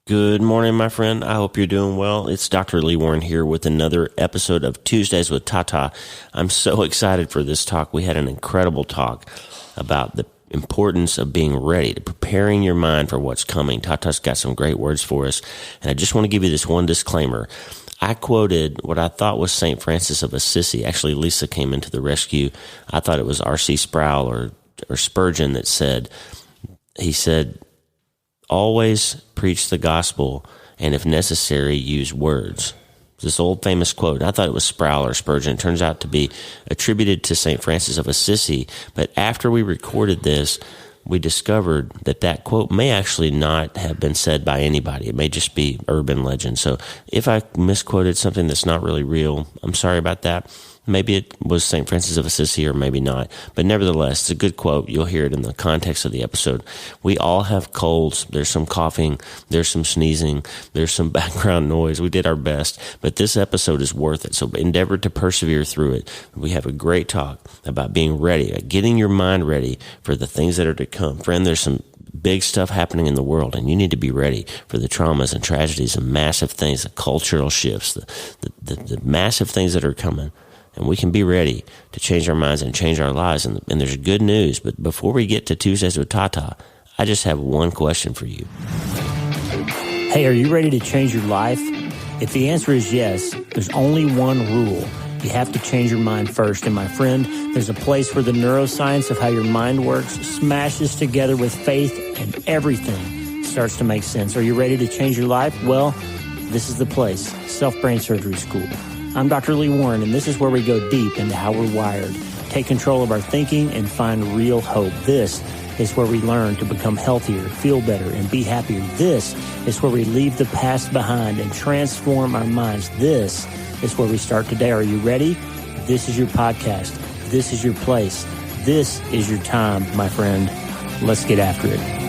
Good morning, my friend. I hope you're doing well. It's Dr. Lee Warren here with another episode of Tuesdays with Tata. I'm so excited for this talk. We had an incredible talk about the importance of being ready, to preparing your mind for what's coming. Tata's got some great words for us, and I just want to give you this one disclaimer. I quoted what I thought was St. Francis of Assisi. Actually, Lisa came into the rescue. I thought it was R.C. Sproul or Spurgeon that said, he said, always preach the gospel, and if necessary, use words. This old famous quote. I thought it was Sproul or Spurgeon. It turns out to be attributed to St. Francis of Assisi. But after we recorded this, we discovered that that quote may actually not have been said by anybody. It may just be urban legend. So if I misquoted something that's not really real, I'm sorry about that. Maybe it was St. Francis of Assisi or maybe not. But nevertheless, it's a good quote. You'll hear it in the context of the episode. We all have colds. There's some coughing. There's some sneezing. There's some background noise. We did our best. But this episode is worth it. So endeavor to persevere through it. We have a great talk about being ready, getting your mind ready for the things that are to come. Friend, there's some big stuff happening in the world, and you need to be ready for the traumas and tragedies and massive things, the cultural shifts, the massive things that are coming. And we can be ready to change our minds and change our lives. And there's good news. But before we get to Tuesdays with Tata, I just have one question for you. Hey, are you ready to change your life? If the answer is yes, there's only one rule. You have to change your mind first. And my friend, there's a place where the neuroscience of how your mind works smashes together with faith, and everything starts to make sense. Are you ready to change your life? Well, this is the place, Self-Brain Surgery School. I'm Dr. Lee Warren, and this is where we go deep into how we're wired, take control of our thinking, and find real hope. This is where we learn to become healthier, feel better, and be happier. This is where we leave the past behind and transform our minds. This is where we start today. Are you ready? This is your podcast. This is your place. This is your time, my friend. Let's get after it.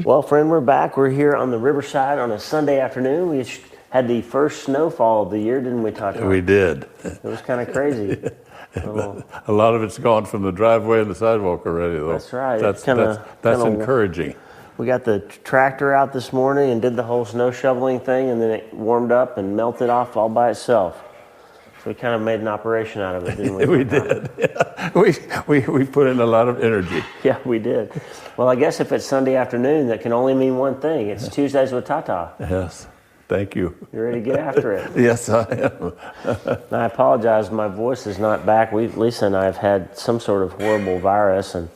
Well, friend, we're back. We're here on the riverside on a Sunday afternoon. We had the first snowfall of the year, didn't we, Tata? We did. It was kind of crazy. A lot of it's gone from the driveway and the sidewalk already, though. That's right. That's encouraging. We got the tractor out this morning and did the whole snow shoveling thing, and then it warmed up and melted off all by itself. So we kind of made an operation out of it, didn't we? We did. Yeah. We put in a lot of energy. Yeah, we did. Well, I guess if it's Sunday afternoon, that can only mean one thing. It's Tuesdays with Tata. Yes. Thank you. You ready to get after it? Yes, I am. I apologize. My voice is not back. Lisa and I have had some sort of horrible virus, and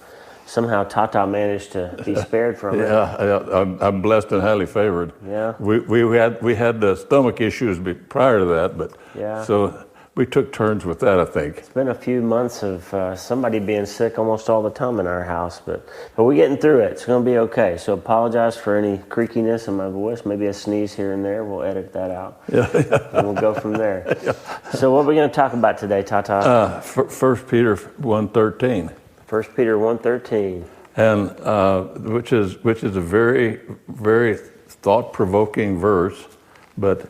somehow Tata managed to be spared from it. Yeah, I'm blessed and highly favored. Yeah. We had the stomach issues prior to that, but yeah. So we took turns with that, I think. It's been a few months of somebody being sick almost all the time in our house, but we're getting through it. It's going to be okay. So apologize for any creakiness in my voice. Maybe a sneeze here and there. We'll edit that out. Yeah. And we'll go from there. Yeah. So what are we going to talk about today, Tata? 1 Peter 1:13. 1 Peter 1:13. And which is a very, very thought-provoking verse, but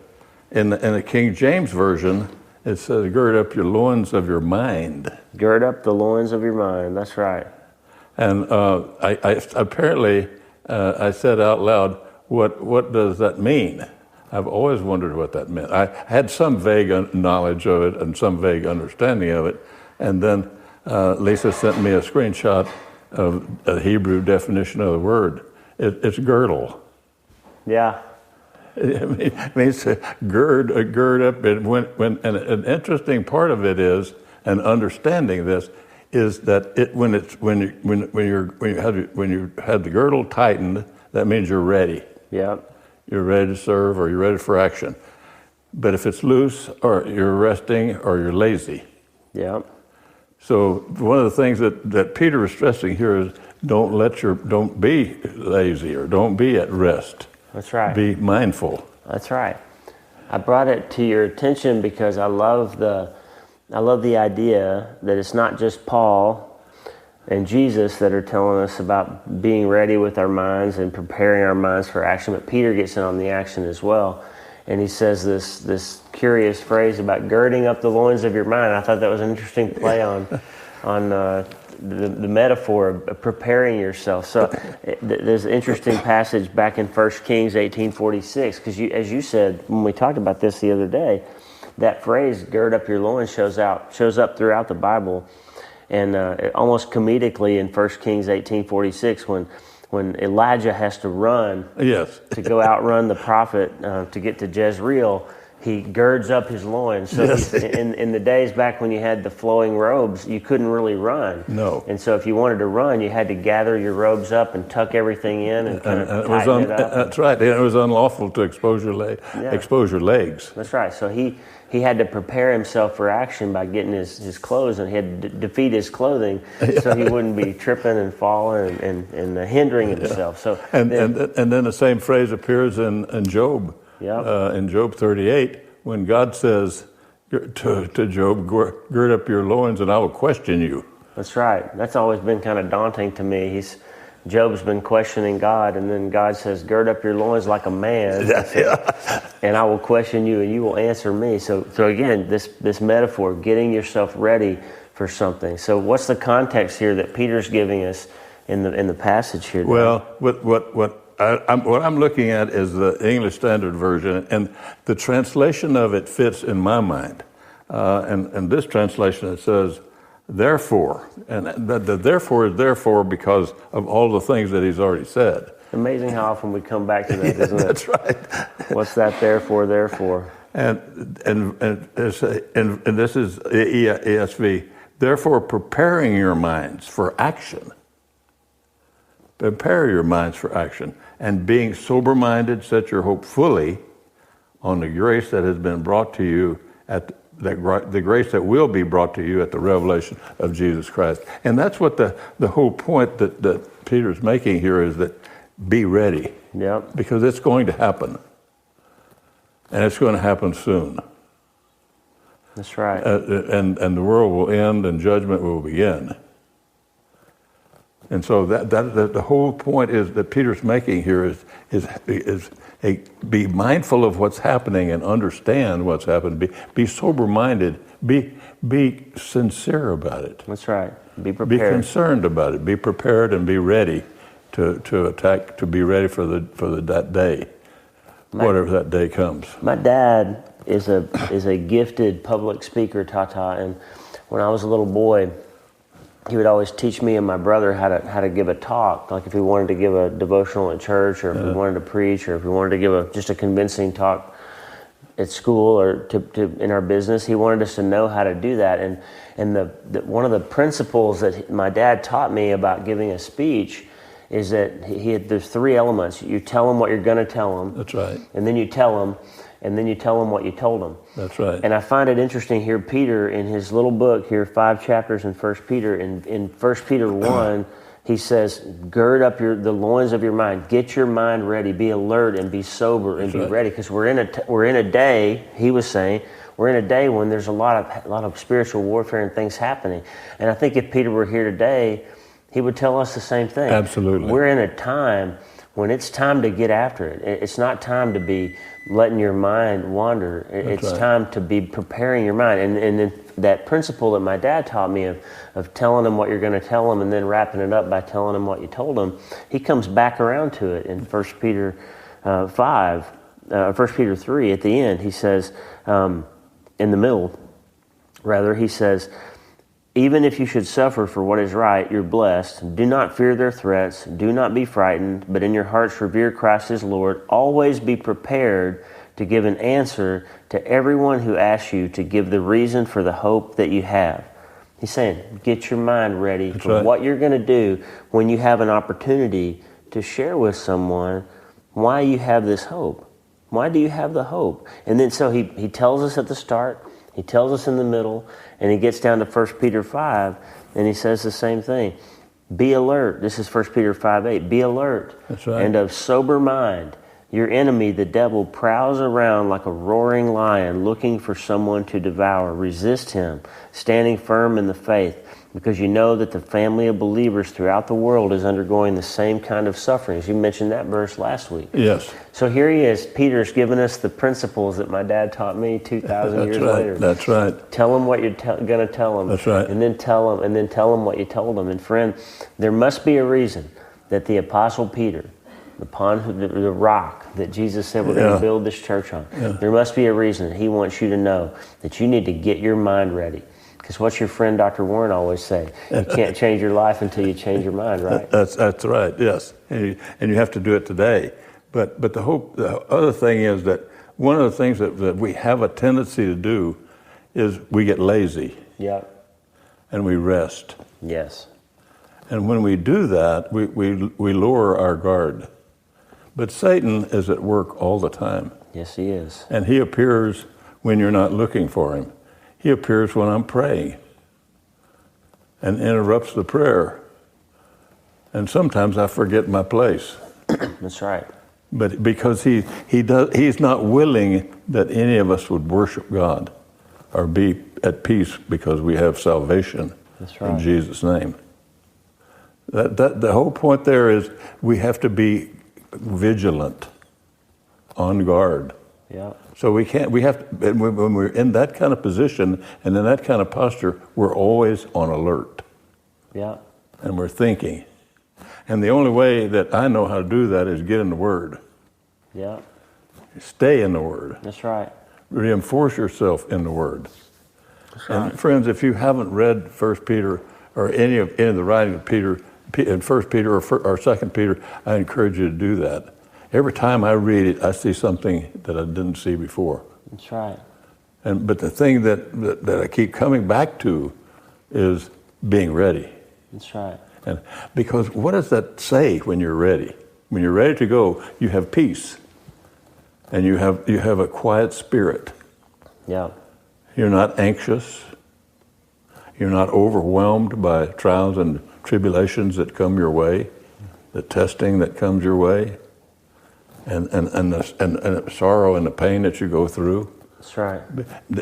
in the King James Version, it says, gird up your loins of your mind. Gird up the loins of your mind. That's right. And I apparently said out loud, what does that mean? I've always wondered what that meant. I had some vague knowledge of it and some vague understanding of it. And then Lisa sent me a screenshot of a Hebrew definition of the word. It's girdle. Yeah. It means to gird up. And an interesting part of it is, and understanding this, is that when you have the girdle tightened, that means you're ready. Yeah. You're ready to serve, or you're ready for action. But if it's loose, or you're resting, or you're lazy. Yeah. So one of the things that Peter is stressing here is don't be lazy, or don't be at rest. That's right. Be mindful. That's right. I brought it to your attention because I love the idea that it's not just Paul and Jesus that are telling us about being ready with our minds and preparing our minds for action, but Peter gets in on the action as well. And he says this curious phrase about girding up the loins of your mind. I thought that was an interesting play on the metaphor of preparing yourself. So there's an interesting passage back in 1 Kings 18:46, because as you said when we talked about this the other day, that phrase "gird up your loins" shows up throughout the Bible, and almost comedically in 1 Kings 18:46 when Elijah has to run to go outrun the prophet to get to Jezreel. He girds up his loins. So in the days back when you had the flowing robes, you couldn't really run. No. And so if you wanted to run, you had to gather your robes up and tuck everything in and kind of tighten it up. That's right. It was unlawful to expose your legs. That's right. So he had to prepare himself for action by getting his clothes, and he had to defeat his clothing so he wouldn't be tripping and falling and hindering himself. So and then the same phrase appears in Job. Yep. In Job 38, when God says to Job, "Gird up your loins, and I will question you." That's right. That's always been kind of daunting to me. Job's been questioning God, and then God says, "Gird up your loins like a man, and I will question you, and you will answer me." So again, this metaphor, getting yourself ready for something. So what's the context here that Peter's giving us in the passage here today? Well, what I'm looking at is the English Standard Version, and the translation of it fits in my mind. And this translation, it says, "Therefore," and the "therefore" is therefore because of all the things that he's already said. Amazing how often we come back to that, isn't it? That's right. What's that therefore? And this is ESV. "Therefore, preparing your minds for action." Prepare your minds for action, and being sober-minded, set your hope fully on the grace that has been brought to you the grace that will be brought to you at the revelation of Jesus Christ. And that's what the whole point that Peter's making here is, that be ready. Yep. Because it's going to happen. And it's going to happen soon. That's right. And the world will end and judgment will begin. And so that the whole point is that Peter's making here is be mindful of what's happening and understand what's happening. Be sober-minded. Be sincere about it. That's right. Be prepared. Be concerned about it. Be prepared and be ready to attack. To be ready for that day, whatever that day comes. My dad is a gifted public speaker, Tata, and when I was a little boy, he would always teach me and my brother how to give a talk. Like if we wanted to give a devotional at church, or if we wanted to preach, or if we wanted to give just a convincing talk at school or to in our business, he wanted us to know how to do that. And the one of the principles that my dad taught me about giving a speech is that there's three elements. You tell them what you're going to tell them. That's right. And then you tell them. And then you tell them what you told them. That's right. And I find it interesting here, Peter, in his little book here, 5 chapters in 1 Peter, in 1 Peter 1, he says, gird up the loins of your mind. Get your mind ready. Be alert and be sober and be ready. Because we're in a day, he was saying, we're in a day when there's a lot of spiritual warfare and things happening. And I think if Peter were here today, he would tell us the same thing. Absolutely. We're in a time when it's time to get after it. It's not time to be letting your mind wander. It's time to be preparing your mind. And then that principle that my dad taught me of telling them what you're going to tell them and then wrapping it up by telling them what you told them, he comes back around to it in 1 Peter 1 Peter 3 at the end. He says, in the middle, rather, he says, even if you should suffer for what is right, you're blessed. Do not fear their threats. Do not be frightened, but in your hearts revere Christ as Lord. Always be prepared to give an answer to everyone who asks you to give the reason for the hope that you have. He's saying, get your mind ready for what you're going to do when you have an opportunity to share with someone why you have this hope. Why do you have the hope? And then so he tells us at the start, he tells us in the middle, and he gets down to 1 Peter 5, and he says the same thing. Be alert. This is 1 Peter 5:8. Be alert. That's right. And of sober mind. Your enemy, the devil, prowls around like a roaring lion looking for someone to devour. Resist him, standing firm in the faith. because you know that the family of believers throughout the world is undergoing the same kind of sufferings. You mentioned that verse last week. Yes. So here he is. Peter's given us the principles that my dad taught me 2,000 years later. That's right. Tell them what you're going to tell them. That's right. And then tell them what you told them. And friend, there must be a reason that the Apostle Peter, upon the rock that Jesus said we're going to build this church on, there must be a reason that he wants you to know that you need to get your mind ready. Because what's your friend Dr. Warren always say? You can't change your life until you change your mind, right? That's right, yes. And you have to do it today. But the other thing is that one of the things that we have a tendency to do is we get lazy. Yep. And we rest. Yes. And when we do that, we lower our guard. But Satan is at work all the time. Yes, he is. And he appears when you're not looking for him. He appears when I'm praying and interrupts the prayer. And sometimes I forget my place. That's right. But because he's not willing that any of us would worship God or be at peace because we have salvation. That's right. In Jesus' name. The whole point there is we have to be vigilant, on guard. Yeah. So we have to, when we're in that kind of position and in that kind of posture, we're always on alert. Yeah. And we're thinking. And the only way that I know how to do that is get in the Word. Yeah. Stay in the Word. That's right. Reinforce yourself in the Word. That's right. And friends, if you haven't read 1 Peter or any of the writing of Peter, in 1 Peter or 2 Peter, I encourage you to do that. Every time I read it, I see something that I didn't see before. That's right. But the thing that I keep coming back to is being ready. That's right. And because what does that say when you're ready? When you're ready to go, you have peace, and you have a quiet spirit. Yeah. You're not anxious. You're not overwhelmed by trials and tribulations that come your way, the testing that comes your way. And the sorrow and the pain that you go through. That's right.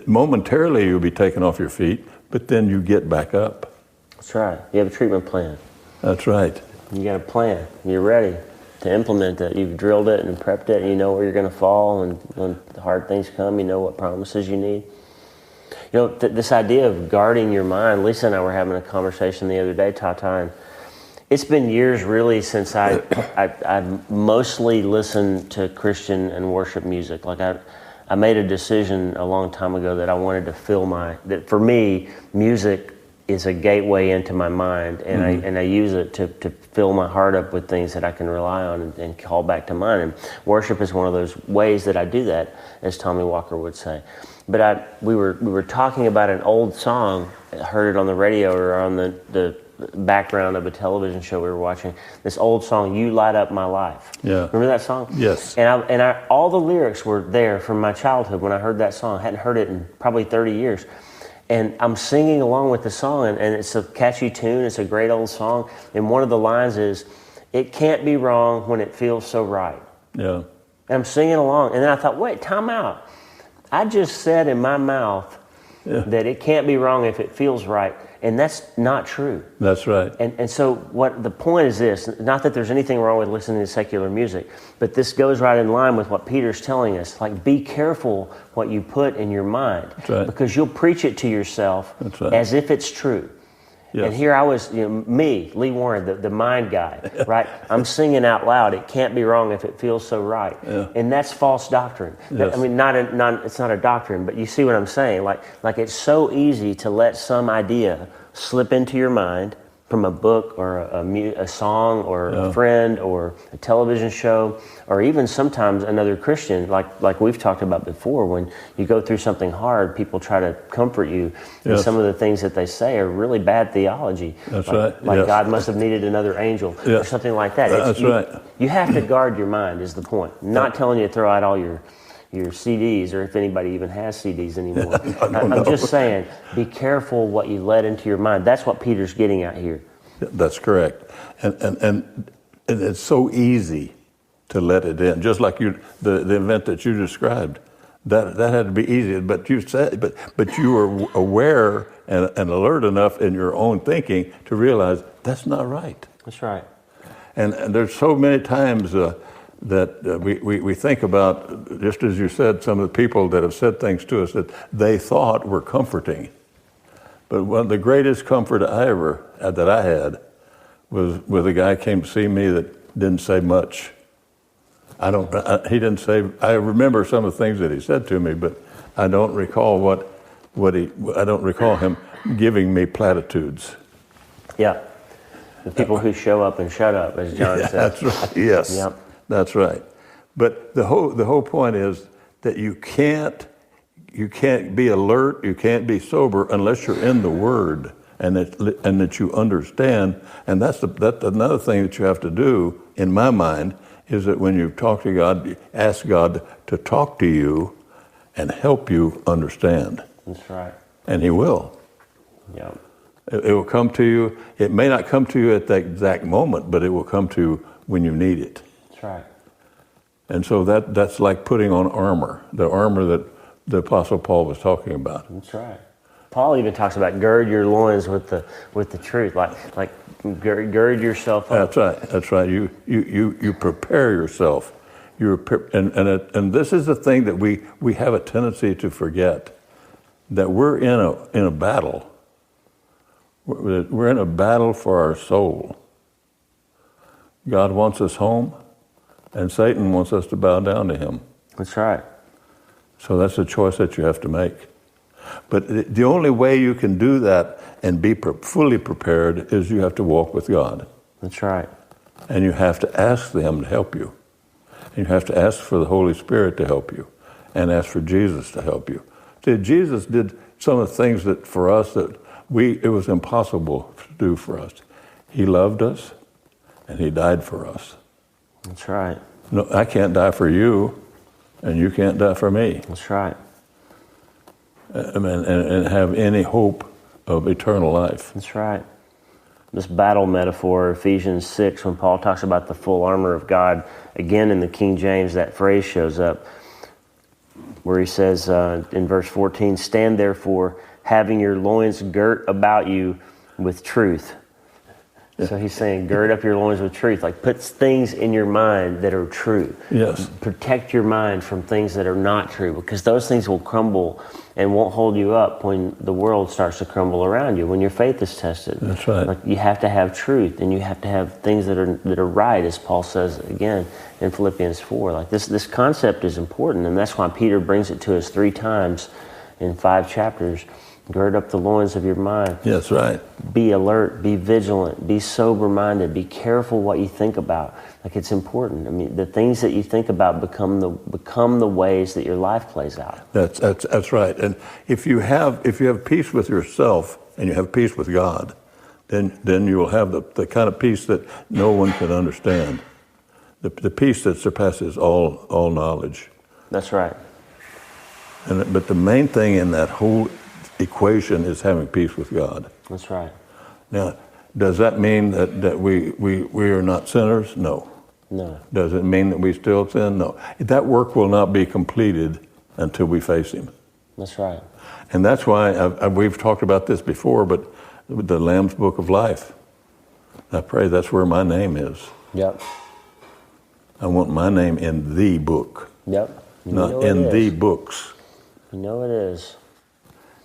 Momentarily you'll be taken off your feet, but then you get back up. That's right. You have a treatment plan. That's right. You got a plan. You're ready to implement that. You've drilled it and prepped it, and you know where you're going to fall, and when the hard things come, you know what promises you need. You know, this idea of guarding your mind, Lisa and I were having a conversation the other day, Tata, and it's been years really since I mostly listened to Christian and worship music. Like I made a decision a long time ago that I wanted to that for me, music is a gateway into my mind, and I use it to fill my heart up with things that I can rely on and call back to mind. And worship is one of those ways that I do that, as Tommy Walker would say. But we were talking about an old song, I heard it on the radio or on the background of a television show we were watching, this old song, "You Light Up My Life." Yeah. Remember that song? Yes. And all the lyrics were there from my childhood when I heard that song. I hadn't heard it in probably 30 years. And I'm singing along with the song, and it's a catchy tune. It's a great old song. And one of the lines is, "It can't be wrong when it feels so right." Yeah. And I'm singing along. And then I thought, wait, time out. I just said in my mouth that it can't be wrong if it feels right. And that's not true. That's right. And so what the point is this, not that there's anything wrong with listening to secular music, but this goes right in line with what Peter's telling us. Like, be careful what you put in your mind. That's right. Because you'll preach it to yourself as if it's true. Yes. And here I was, me, Lee Warren, the mind guy, right? I'm singing out loud, "It can't be wrong if it feels so right." Yeah. And that's false doctrine. Yes. I mean, it's not a doctrine, but you see what I'm saying? Like it's so easy to let some idea slip into your mind from a book or a song or a friend or a television show, or even sometimes another Christian, like we've talked about before. When you go through something hard, people try to comfort you, and some of the things that they say are really bad theology. That's right. Like God must have needed another angel or something like that. That's right. You have to guard your mind is the point. I'm not telling you to throw out all your CDs, or if anybody even has CDs anymore. I'm just saying, be careful what you let into your mind. That's what Peter's getting at here. That's correct. And it's so easy to let it in. Just like the event that you described, that had to be easy. But you said, but you were aware and alert enough in your own thinking to realize that's not right. That's right. And there's so many times that we think about, just as you said, some of the people that have said things to us that they thought were comforting. But one of the greatest comfort that I had was with a guy came to see me that didn't say much. I remember some of the things that he said to me, but I don't recall I don't recall him giving me platitudes. Yeah. The people who show up and shut up, as John said. That's right. Yes. Yep. That's right. But the whole point is that you can't be alert, you can't be sober unless you're in the Word and that you understand. And that's another thing that you have to do, in my mind, is that when you talk to God, ask God to talk to you and help you understand. That's right. And He will. Yeah. It will come to you. It may not come to you at that exact moment, but it will come to you when you need it. That's right. And so that's like putting on armor, the armor that the Apostle Paul was talking about. That's right. Paul even talks about gird your loins with the truth, like gird yourself up. That's right. You prepare yourself. And this is the thing that we have a tendency to forget, that we're in a battle. We're in a battle for our soul. God wants us home, and Satan wants us to bow down to him. That's right. So that's a choice that you have to make. But the only way you can do that and be fully prepared is you have to walk with God. That's right. And you have to ask them to help you. And you have to ask for the Holy Spirit to help you, and ask for Jesus to help you. See, Jesus did some of the things that for us that it was impossible to do for us. He loved us, and He died for us. That's right. No, I can't die for you, and you can't die for me. That's right. And have any hope of eternal life. That's right. This battle metaphor, Ephesians 6, when Paul talks about the full armor of God, again in the King James, that phrase shows up where he says in verse 14, "Stand therefore, having your loins girt about you with truth." Yeah. So he's saying, gird up your loins with truth. Like, put things in your mind that are true. Yes. Protect your mind from things that are not true, because those things will crumble and won't hold you up when the world starts to crumble around you, when your faith is tested. That's right. Like, you have to have truth, and you have to have things that are right, as Paul says again in Philippians 4. Like, this concept is important, and that's why Peter brings it to us 3 times in 5 chapters. Gird up the loins of your mind. That's right. Be alert, be vigilant, be sober-minded, be careful what you think about. Like, it's important. I mean, the things that you think about become the ways that your life plays out. That's right. And if you have peace with yourself and you have peace with God, then you will have the kind of peace that no one can understand. The peace that surpasses all knowledge. That's right. But the main thing in that whole equation is having peace with God. That's right. Now, does that mean that we are not sinners? No. No. Does it mean that we still sin? No. That work will not be completed until we face Him. That's right. And that's why we've talked about this before, but the Lamb's Book of Life, I pray that's where my name is. Yep. I want my name in the book. Yep. Not in the books. You know it is.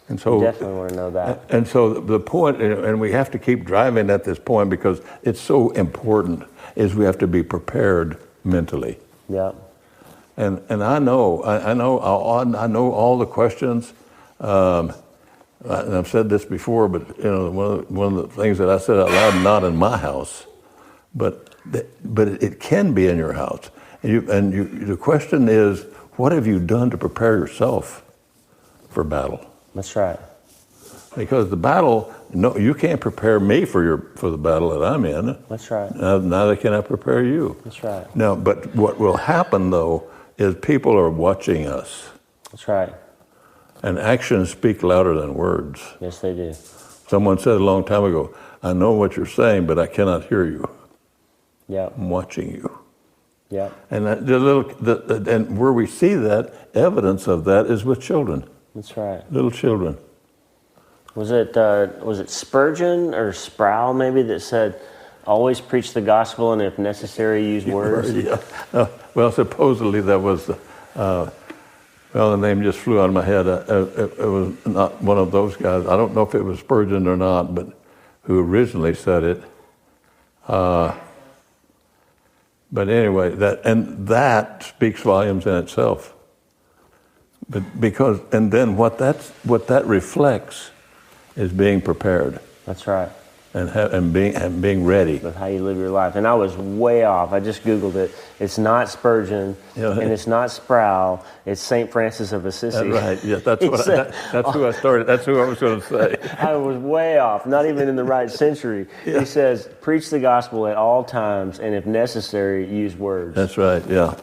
And so, you definitely want to know that. And so the point, and we have to keep driving at this point because it's so important, is we have to be prepared mentally. Yeah. And I know all the questions. And I've said this before, but one of the things that I said out loud, not in my house, but it can be in your house. And the question is, what have you done to prepare yourself for battle? That's right. Because the battle, no, you can't prepare me for the battle that I'm in. That's right. Neither can I prepare you. That's right. Now, but what will happen though is people are watching us. That's right. And actions speak louder than words. Yes, they do. Someone said a long time ago, "I know what you're saying, but I cannot hear you." Yeah. I'm watching you. Yeah. And and where we see that evidence of that is with children. That's right. Little children. Was it Spurgeon or Sproul maybe that said, always preach the gospel and if necessary use words? Yeah. Well, supposedly that was, the name just flew out of my head. It was not one of those guys. I don't know if it was Spurgeon or not, but who originally said it. But anyway, that speaks volumes in itself. But then what that reflects is being prepared. That's right. And being ready. With how you live your life. And I was way off. I just Googled it. It's not Spurgeon, and it's not Sproul. It's St. Francis of Assisi. Right. Yeah, that's who I started. That's who I was going to say. I was way off. Not even in the right century. Yeah. He says, preach the gospel at all times, and if necessary, use words. That's right. Yeah.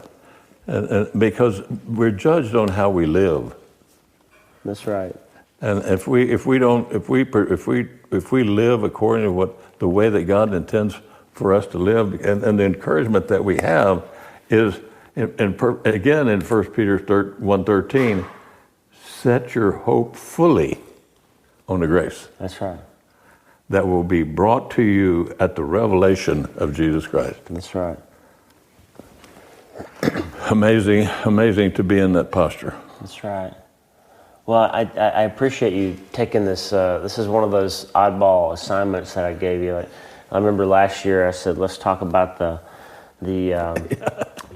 And because we're judged on how we live. That's right. And if we live according to the way that God intends for us to live, and the encouragement that we have is, again in 1 Peter 1:13, set your hope fully on the grace. That's right. That will be brought to you at the revelation of Jesus Christ. That's right. Amazing to be in that posture. That's right. Well, I appreciate you taking this. This is one of those oddball assignments that I gave you. I remember last year I said, let's talk about the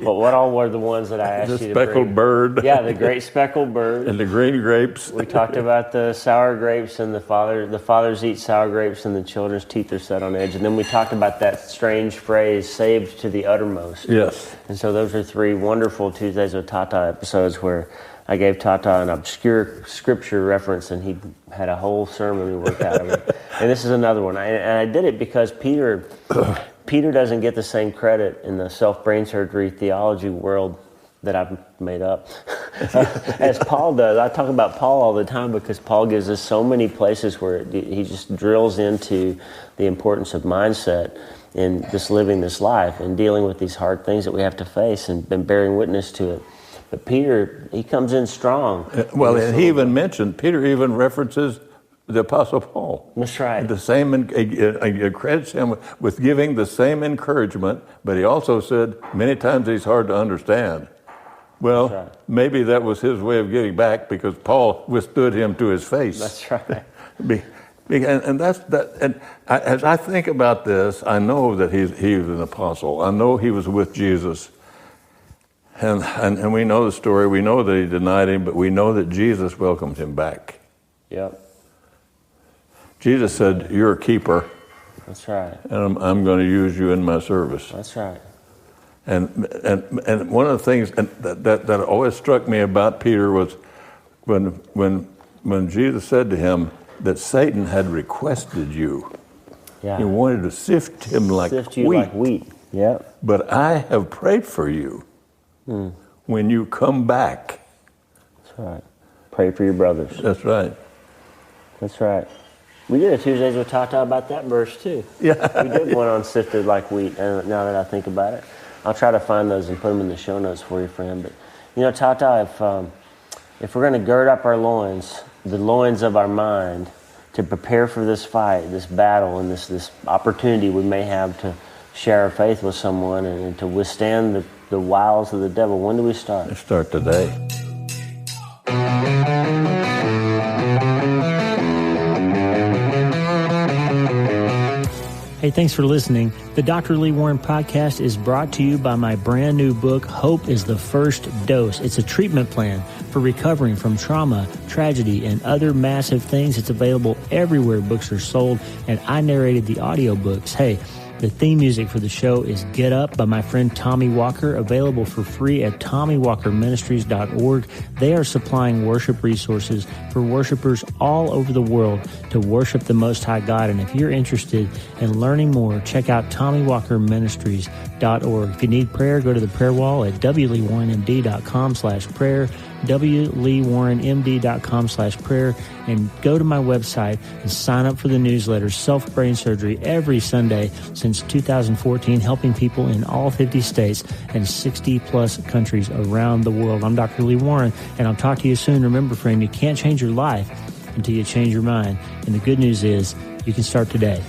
what all were the ones that I asked you to bring? The speckled bird. Yeah, the great speckled bird. And the green grapes. We talked about the sour grapes, and the fathers eat sour grapes and the children's teeth are set on edge. And then we talked about that strange phrase, saved to the uttermost. Yes. And so those are 3 wonderful Tuesdays with Tata episodes where I gave Tata an obscure scripture reference, and he had a whole sermon we worked out of it. And this is another one. And I did it because Peter doesn't get the same credit in the self-brain surgery theology world that I've made up as Paul does. I talk about Paul all the time because Paul gives us so many places where he just drills into the importance of mindset in just living this life and dealing with these hard things that we have to face and bearing witness to it. But Peter, he comes in strong. Well, and Peter even references the Apostle Paul. That's right. The same, he credits him with giving the same encouragement, but he also said many times he's hard to understand. Well, right. Maybe that was his way of getting back because Paul withstood him to his face. That's right. And that's that. And as I think about this, I know that he was an apostle. I know he was with Jesus. And we know the story. We know that he denied him, but we know that Jesus welcomed him back. Yep. Jesus said, "You're a keeper." That's right. And I'm going to use you in my service. That's right. And one of the things that always struck me about Peter was when Jesus said to him that Satan had requested you. Yeah. He wanted to sift him like wheat. Yep. But I have prayed for you. When you come back. That's right. Pray for your brothers. That's right. That's right. We did a Tuesdays with Tata about that verse too. Yeah. We did one on sifted like wheat, and now that I think about it. I'll try to find those and put them in the show notes for you, friend. But, Tata, if we're going to gird up our loins, the loins of our mind, to prepare for this fight, this battle, and this opportunity we may have to share our faith with someone and to withstand the wiles of the devil, when do we start? Let's start today. Hey, thanks for listening. The Dr. Lee Warren podcast is brought to you by my brand new book, Hope is the First Dose. It's a treatment plan for recovering from trauma, tragedy, and other massive things. It's available everywhere books are sold, and I narrated the audiobooks. Hey, the theme music for the show is Get Up by my friend Tommy Walker, available for free at TommyWalkerMinistries.org. They are supplying worship resources for worshipers all over the world to worship the Most High God. And if you're interested in learning more, check out TommyWalkerMinistries.org. If you need prayer, go to the prayer wall at wleewarrenmd.com/prayer, wleewarrenmd.com/prayer, and go to my website and sign up for the newsletter, Self-Brain Surgery, every Sunday since 2014, helping people in all 50 states and 60-plus countries around the world. I'm Dr. Lee Warren, and I'll talk to you soon. Remember, friend, you can't change your life, until you change your mind. And the good news is you can start today.